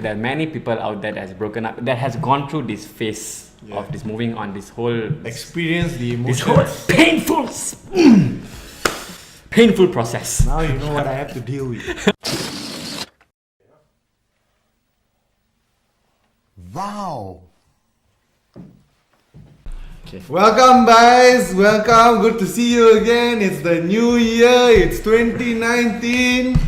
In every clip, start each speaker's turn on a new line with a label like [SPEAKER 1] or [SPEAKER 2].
[SPEAKER 1] there are many people out there that has broken up, that has gone through this phase of this moving on, this whole
[SPEAKER 2] experience the
[SPEAKER 1] this
[SPEAKER 2] emotions.
[SPEAKER 1] whole painful process.
[SPEAKER 2] Now you know what I have to deal with. Wow.
[SPEAKER 3] Okay.
[SPEAKER 2] Welcome guys, welcome, good to see you again. It's the new year, it's 2019.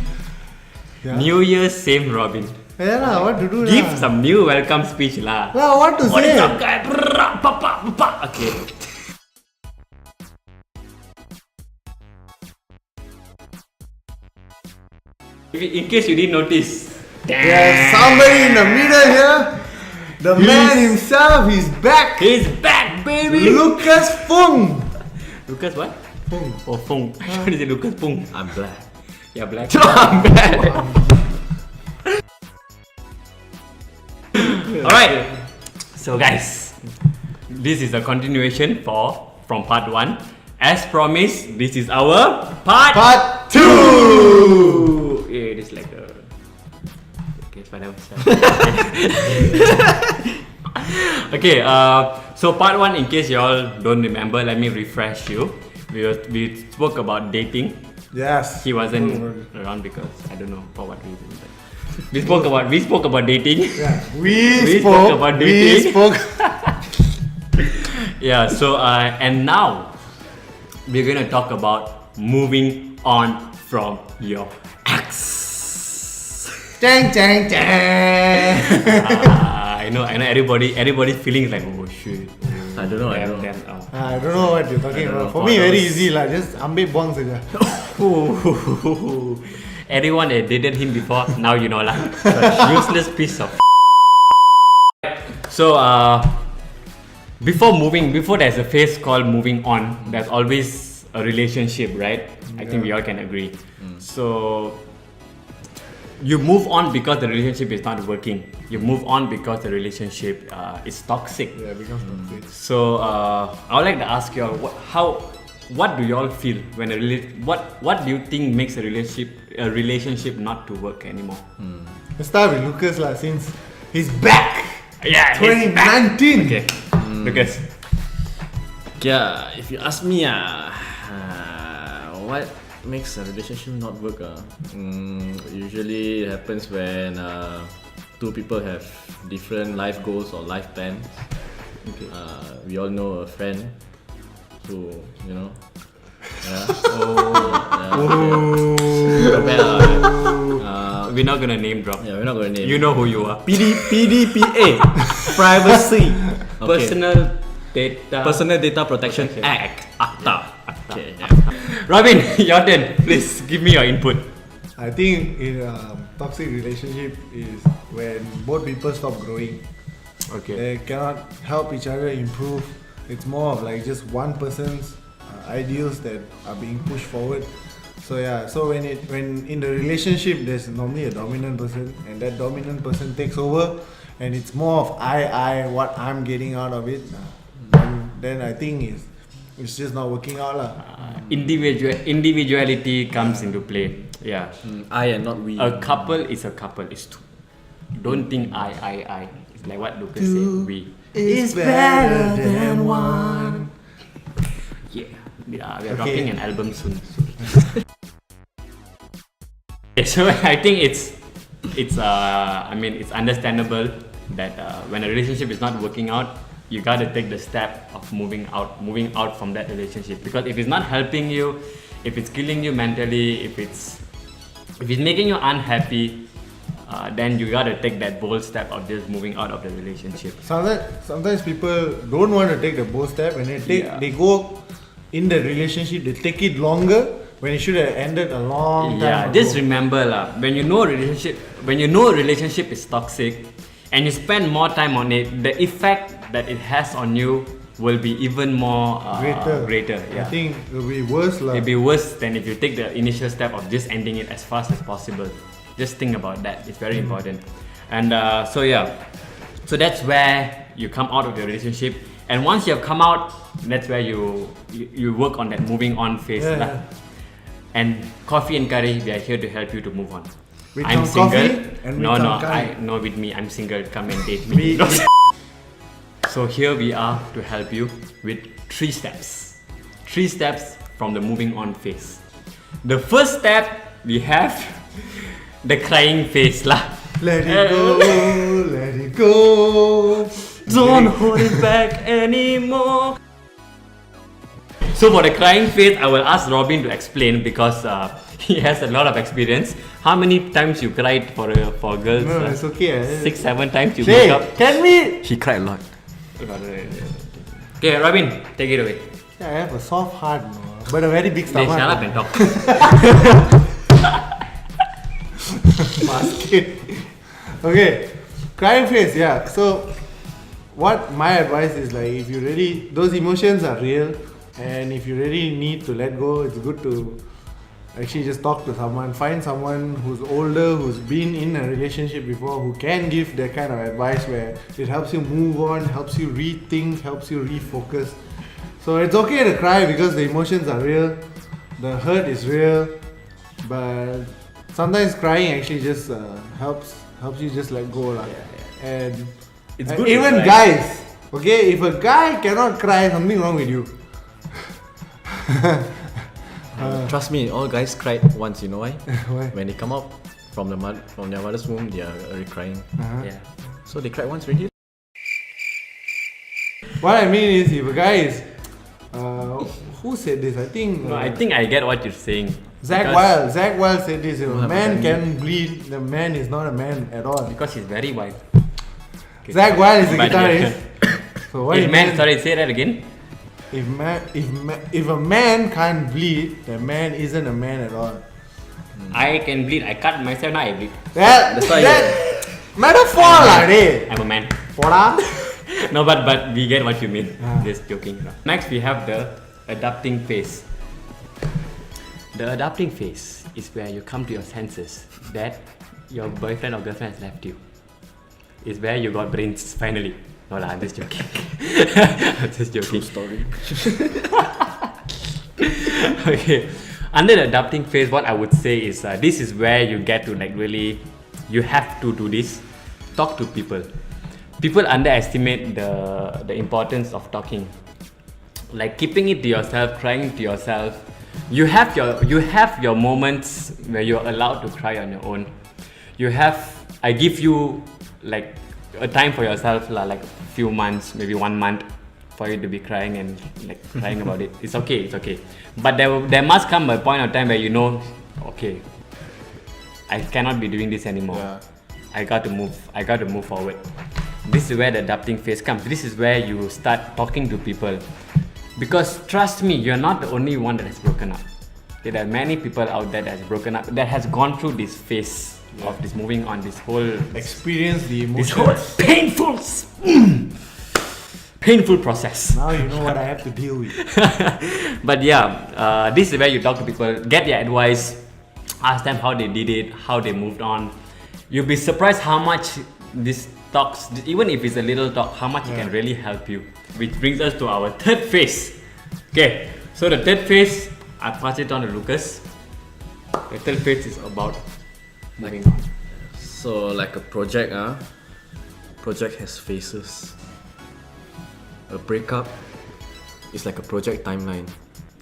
[SPEAKER 1] New Year, same Robin.
[SPEAKER 2] Yeah lah, what to do lah?
[SPEAKER 1] Give some new welcome speech lah.
[SPEAKER 2] Lah, what to
[SPEAKER 1] What
[SPEAKER 2] say?
[SPEAKER 1] is up, guy? Okay. In case you didn't notice,
[SPEAKER 2] There's somebody in the middle here. The man himself, he's back.
[SPEAKER 1] he's back, baby.
[SPEAKER 2] Lucas Fung.
[SPEAKER 1] Lucas what?
[SPEAKER 2] Fung.
[SPEAKER 1] Oh, Fung. I thought you said Lucas Fung.
[SPEAKER 3] I'm black.
[SPEAKER 1] Yeah, black.
[SPEAKER 3] I'm black.
[SPEAKER 1] Alright. So guys, this is a continuation from part 1. As promised, this is our part
[SPEAKER 2] 2.
[SPEAKER 1] Yeah, it is like a... Okay, it's whatever. Okay, so part 1, in case you all don't remember, let me refresh you. We spoke about dating.
[SPEAKER 2] Yes.
[SPEAKER 1] He wasn't around because I don't know for what reason. But we spoke about dating.
[SPEAKER 2] Yeah.
[SPEAKER 1] We spoke about dating.
[SPEAKER 2] We spoke.
[SPEAKER 1] Yeah. So and now we're gonna talk about moving on from your ex.
[SPEAKER 2] Dang, dang, dang.
[SPEAKER 1] I know. Everybody's feeling like, oh shit.
[SPEAKER 3] I don't know.
[SPEAKER 2] I don't know what you're talking about. For me, very easy lah. Just ambil bong saja.
[SPEAKER 1] Everyone that dated him before, now you know lah. Useless piece of. So before there's a phase called moving on, there's always a relationship, right? I think we all can agree. So you move on because the relationship is not working. You move on because the relationship is toxic.
[SPEAKER 2] Yeah, becomes toxic.
[SPEAKER 1] So I would like to ask you all, what do you all feel when what do you think makes a relationship not to work anymore?
[SPEAKER 2] Let's start with Lucas lah, since he's back.
[SPEAKER 1] Yeah, he's back.
[SPEAKER 2] 2019.
[SPEAKER 1] Okay, Lucas.
[SPEAKER 3] Yeah, if you ask me, what makes a relationship not work? Usually it happens when two people have different life goals or life plans.
[SPEAKER 1] Okay.
[SPEAKER 3] We all know a friend who, yeah.
[SPEAKER 1] We're not gonna name drop.
[SPEAKER 3] Yeah, we're not gonna name.
[SPEAKER 1] You know who you are.
[SPEAKER 3] PDPA, Privacy,
[SPEAKER 1] Personal
[SPEAKER 3] Data Protection Act, ACTA. Okay. Yeah.
[SPEAKER 1] Robin, your turn. Please give me your input.
[SPEAKER 2] I think in a toxic relationship is when both people stop growing.
[SPEAKER 1] Okay.
[SPEAKER 2] They cannot help each other improve. It's more of like just one person's ideals that are being pushed forward. So yeah, so when in the relationship there's normally a dominant person, and that dominant person takes over, and it's more of I what I'm getting out of it. Then I think it's just not working out lah.
[SPEAKER 1] Individuality comes into play. Yeah.
[SPEAKER 3] I and not we.
[SPEAKER 1] A couple is a couple. It's two. Don't think I. It's like what Lucas said. We.
[SPEAKER 2] It's better than one.
[SPEAKER 1] Yeah. We are dropping an album soon. Okay, so I think it's understandable that when a relationship is not working out, you gotta take the step of moving out from that relationship, because if it's not helping you, if it's killing you mentally, if it's making you unhappy, then you gotta take that bold step of just moving out of the relationship.
[SPEAKER 2] Sometimes people don't want to take the bold step, and they go in the relationship, they take it longer when it should have ended a long time ago.
[SPEAKER 1] Just remember lah, when you know a relationship is toxic and you spend more time on it, the effect that it has on you will be even more greater. Yeah.
[SPEAKER 2] I think it will be worse lah.
[SPEAKER 1] It'll be worse than if you take the initial step of just ending it as fast as possible. Just think about that. It's very important. And so that's where you come out of your relationship. And once you have come out, that's where you work on that moving on phase.
[SPEAKER 2] Yeah.
[SPEAKER 1] And Coffee and Curry, we are here to help you to move on.
[SPEAKER 2] With
[SPEAKER 1] I'm
[SPEAKER 2] some
[SPEAKER 1] single.
[SPEAKER 2] coffee and with
[SPEAKER 1] No,
[SPEAKER 2] some
[SPEAKER 1] no,
[SPEAKER 2] curry.
[SPEAKER 1] no, with me. I'm single. Come and date me. So here we are to help you with 3 steps. 3 steps from the moving on phase. The first step we have the crying phase lah.
[SPEAKER 2] Let it go, let it go.
[SPEAKER 1] Don't hold it back anymore. So for the crying phase, I will ask Robin to explain because he has a lot of experience. How many times you cried for girls?
[SPEAKER 2] No, it's okay.
[SPEAKER 1] 6, 7 times you
[SPEAKER 2] Hey,
[SPEAKER 1] wake up.
[SPEAKER 2] can we?
[SPEAKER 3] He cried a lot.
[SPEAKER 1] Okay, Robin, take it away.
[SPEAKER 2] Yeah, I have a soft heart, no, but a very big
[SPEAKER 1] Hey,
[SPEAKER 2] stomach.
[SPEAKER 1] shut up and talk.
[SPEAKER 2] Basket. Okay, crying face. Yeah. So, what my advice is like, if you really, those emotions are real, and if you really need to let go, it's good to actually just talk to someone. Find someone who's older, who's been in a relationship before, who can give that kind of advice where it helps you move on, helps you rethink, helps you refocus. So it's okay to cry because the emotions are real, the hurt is real, but sometimes crying actually just helps you just let go lah. And
[SPEAKER 1] It's
[SPEAKER 2] and
[SPEAKER 1] good to
[SPEAKER 2] even
[SPEAKER 1] cry.
[SPEAKER 2] guys, okay, if a guy cannot cry, something wrong with you.
[SPEAKER 3] Trust me, all guys cried once. You know why?
[SPEAKER 2] Why?
[SPEAKER 3] When they come out from their mother's womb, they are already crying.
[SPEAKER 1] Yeah.
[SPEAKER 3] So they cried once already.
[SPEAKER 2] What I mean is, if a guy is, who said this? I think.
[SPEAKER 1] No, I think I get what you're saying.
[SPEAKER 2] Zach
[SPEAKER 1] Because-
[SPEAKER 2] Wild said this. If a
[SPEAKER 3] What
[SPEAKER 2] man
[SPEAKER 3] happened?
[SPEAKER 2] can bleed, the man is not a man at all.
[SPEAKER 1] Because he's very wild. Okay.
[SPEAKER 2] Zach Wild is a
[SPEAKER 1] But,
[SPEAKER 2] guitarist. So what
[SPEAKER 1] If
[SPEAKER 2] he
[SPEAKER 1] man,
[SPEAKER 2] means,
[SPEAKER 1] sorry, say that again.
[SPEAKER 2] if a man can't bleed, the man isn't a man at all.
[SPEAKER 1] I can bleed. I cut myself now. I bleed.
[SPEAKER 2] That's
[SPEAKER 3] why
[SPEAKER 2] metaphor lah, dey.
[SPEAKER 1] I'm a man.
[SPEAKER 2] Poda.
[SPEAKER 1] No, but we get what you mean.
[SPEAKER 2] Ah.
[SPEAKER 1] Just joking. Next, we have the adapting phase. The adapting phase is where you come to your senses that your boyfriend or girlfriend has left you. It's where you got brains finally. No lah, I'm just joking. I'm just joking.
[SPEAKER 3] Story.
[SPEAKER 1] Okay. Under the adapting phase, what I would say is this is where you get to like really, you have to do this. Talk to people. People underestimate the importance of talking. Like keeping it to yourself, crying to yourself. You have your moments where you're allowed to cry on your own. I give you like a time for yourself like a few months, maybe 1 month for you to be crying and like crying about it. It's okay. But there must come a point of time where you know, okay, I cannot be doing this anymore.
[SPEAKER 2] Yeah.
[SPEAKER 1] I got to move forward. This is where the adapting phase comes. This is where you start talking to people. Because trust me, you're not the only one that has broken up. There are many people out there that has broken up, that has gone through this phase of this moving on, this whole
[SPEAKER 2] Experience the
[SPEAKER 1] this
[SPEAKER 2] emotions.
[SPEAKER 1] whole painful process.
[SPEAKER 2] Now you know what I have to deal with.
[SPEAKER 1] But yeah, this is where you talk to people, get their advice, ask them how they did it, how they moved on. You'll be surprised how much this talks, even if it's a little talk, how much it can really help you. Which brings us to our third phase. Okay, so the third phase, I pass it on to Lucas. The third phase is about moving on.
[SPEAKER 3] So like a project, project has phases. A breakup is like a project timeline.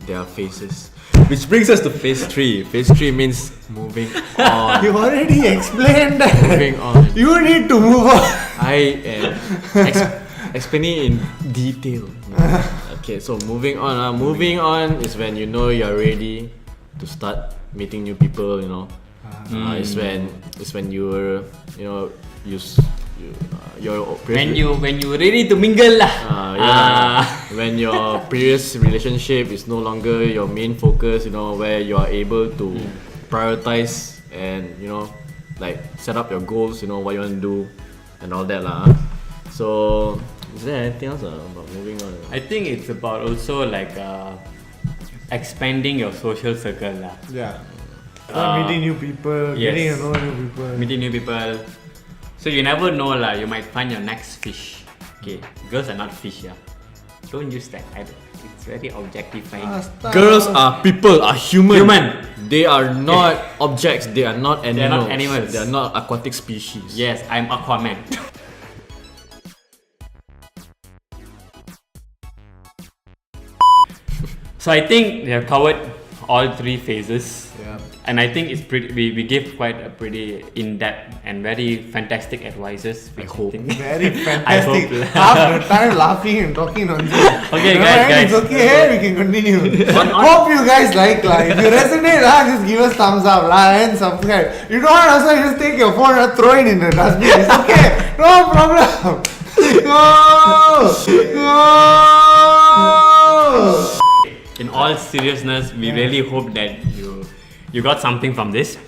[SPEAKER 3] There are phases. Which brings us to phase 3. Phase 3 means moving on.
[SPEAKER 2] You already explained that.
[SPEAKER 3] Moving on.
[SPEAKER 2] You need to move on.
[SPEAKER 3] I am explaining in detail. Okay, so moving on. Moving on is when you know you're ready to start meeting new people. You know, it's when you're
[SPEAKER 1] When you ready to mingle lah.
[SPEAKER 3] when your previous relationship is no longer your main focus, you know, where you are able to prioritize and, you know, like set up your goals, you know, what you want to do and all that lah. So is there anything else about moving on?
[SPEAKER 1] I think it's about also like expanding your social circle lah.
[SPEAKER 2] Yeah. Start meeting new people, getting to know new people.
[SPEAKER 1] Meeting new people. So you never know lah, you might find your next fish. Okay, girls are not fish, yeah. Don't use that. It's very objectifying.
[SPEAKER 3] Girls are people, are human.
[SPEAKER 1] Human.
[SPEAKER 3] They are not objects. They are not animals.
[SPEAKER 1] They are not animals.
[SPEAKER 3] They are not aquatic species.
[SPEAKER 1] Yes, I'm Aquaman. So I think we have covered all three phases.
[SPEAKER 2] Yeah.
[SPEAKER 1] And I think it's pretty. We give quite a pretty in-depth and very fantastic advices. Which I
[SPEAKER 3] hope.
[SPEAKER 1] think
[SPEAKER 2] Very
[SPEAKER 1] I hope.
[SPEAKER 2] fantastic. Half the time laughing and talking nonsense.
[SPEAKER 1] Okay,
[SPEAKER 2] No,
[SPEAKER 1] guys.
[SPEAKER 2] It's okay, we can continue. Hope you guys like. If you resonate, just give us thumbs up and subscribe. You don't want also just take your phone and throw it in the dustbin. It's okay. No problem. Go! Go!
[SPEAKER 1] In all seriousness, we really hope that you got something from this.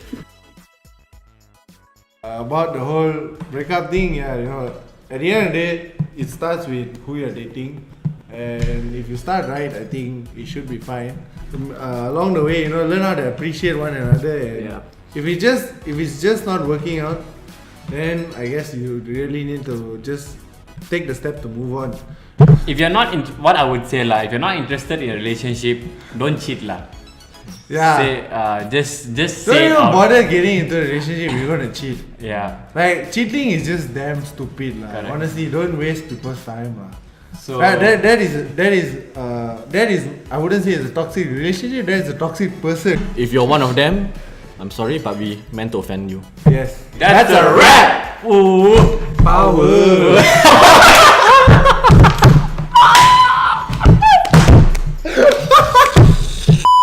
[SPEAKER 2] About the whole breakup thing, yeah, at the end of the day, it starts with who you're dating, and if you start right, I think it should be fine. Along the way, learn how to appreciate one another. And
[SPEAKER 1] Yeah.
[SPEAKER 2] If it's just not working out, then I guess you really need to just take the step to move on.
[SPEAKER 1] If you're not what I would say if you're not interested in a relationship, don't cheat
[SPEAKER 2] Yeah.
[SPEAKER 1] Say just
[SPEAKER 2] Don't
[SPEAKER 1] say it
[SPEAKER 2] even
[SPEAKER 1] out.
[SPEAKER 2] bother getting into a relationship. You're gonna cheat.
[SPEAKER 1] Yeah.
[SPEAKER 2] Like cheating is just damn stupid,
[SPEAKER 1] Correct.
[SPEAKER 2] Honestly, don't waste people's time,
[SPEAKER 1] So
[SPEAKER 2] that is I wouldn't say it's a toxic relationship. That is a toxic person.
[SPEAKER 3] If you're one of them, I'm sorry, but we meant to offend you.
[SPEAKER 2] Yes,
[SPEAKER 1] that's a wrap. Ooh.
[SPEAKER 2] power.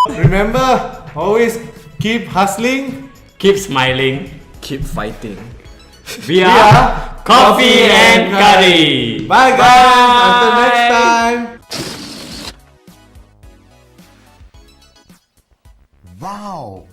[SPEAKER 2] Remember, always keep hustling.
[SPEAKER 1] Keep smiling.
[SPEAKER 3] Keep fighting.
[SPEAKER 1] We are Coffee and Curry.
[SPEAKER 2] Bye guys. Until next time.
[SPEAKER 4] Wow.